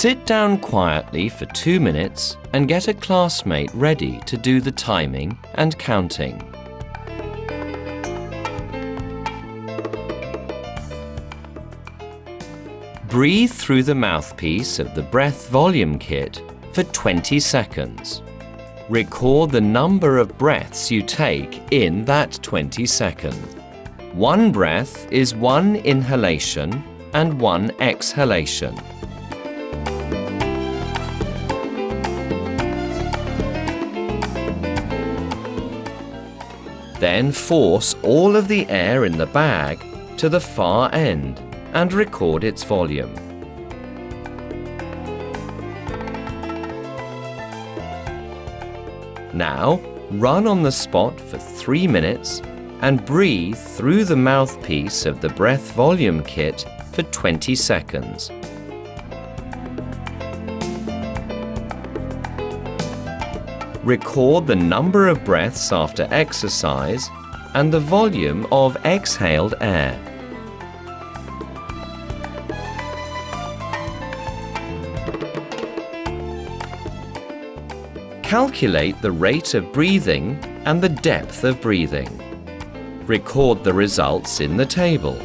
Sit down quietly for 2 minutes and get a classmate ready to do the timing and counting. Breathe through the mouthpiece of the breath volume kit for 20 seconds. Record the number of breaths you take in that 20 seconds. One breath is one inhalation and one exhalation. Then force all of the air in the bag to the far end and record its volume. Now, run on the spot for 3 minutes and breathe through the mouthpiece of the breath volume kit for 20 seconds. Record the number of breaths after exercise and the volume of exhaled air. Calculate the rate of breathing and the depth of breathing. Record the results in the table.